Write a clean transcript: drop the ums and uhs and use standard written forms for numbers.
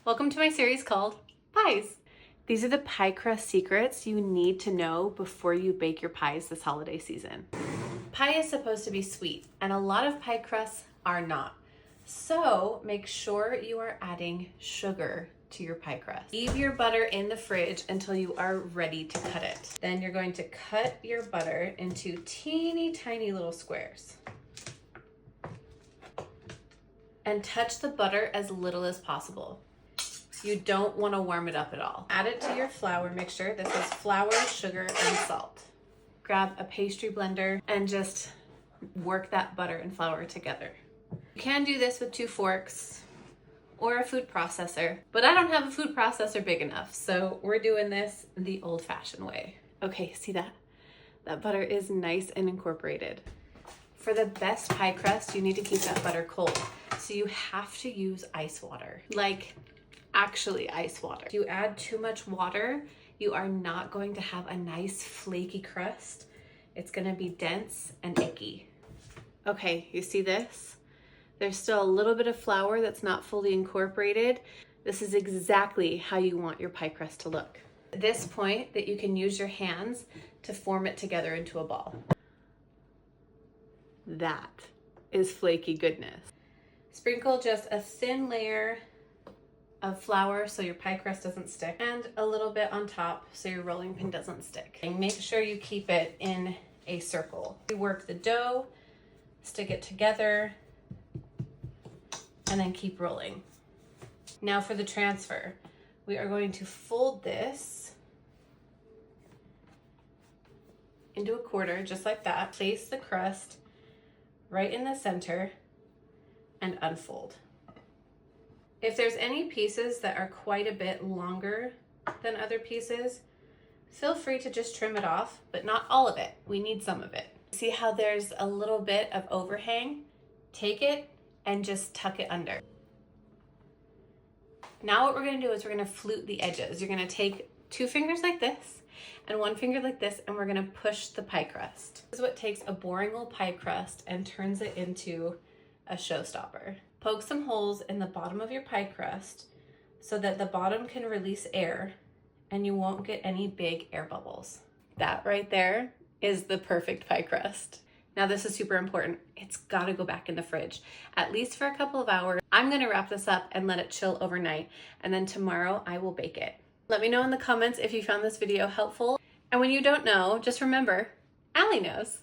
Welcome to my series called Pies. These are the pie crust secrets you need to know before you bake your pies this holiday season. Pie is supposed to be sweet, and a lot of pie crusts are not. So make sure you are adding sugar to your pie crust. Leave your butter in the fridge until you are ready to cut it. Then you're going to cut your butter into teeny tiny little squares. And touch the butter as little as possible. You don't want to warm it up at all. Add it to your flour mixture. This is flour, sugar, and salt. Grab a pastry blender and just work that butter and flour together. You can do this with 2 forks or a food processor, but I don't have a food processor big enough, so we're doing this the old-fashioned way. Okay, see that? That butter is nice and incorporated. For the best pie crust, you need to keep that butter cold. So you have to use ice water, like actually ice water. If you add too much water, you are not going to have a nice flaky crust. It's gonna be dense and icky. Okay, you see this? There's still a little bit of flour that's not fully incorporated. This is exactly how you want your pie crust to look. At this point that you can use your hands to form it together into a ball. That is flaky goodness. Sprinkle just a thin layer of flour so your pie crust doesn't stick, and a little bit on top so your rolling pin doesn't stick. And make sure you keep it in a circle. You work the dough, stick it together, and then keep rolling. Now for the transfer. We are going to fold this into a quarter, just like that. Place the crust right in the center and unfold. If there's any pieces that are quite a bit longer than other pieces, feel free to just trim it off, but not all of it. We need some of it. See how there's a little bit of overhang? Take it and just tuck it under. Now what we're gonna do is we're gonna flute the edges. You're gonna take 2 fingers like this and 1 finger like this, and we're gonna push the pie crust. This is what takes a boring old pie crust and turns it into a showstopper. Poke some holes in the bottom of your pie crust so that the bottom can release air and you won't get any big air bubbles. That right there is the perfect pie crust. Now this is super important. It's gotta go back in the fridge, at least for a couple of hours. I'm gonna wrap this up and let it chill overnight, and then tomorrow I will bake it. Let me know in the comments if you found this video helpful. And when you don't know, just remember, Allie knows.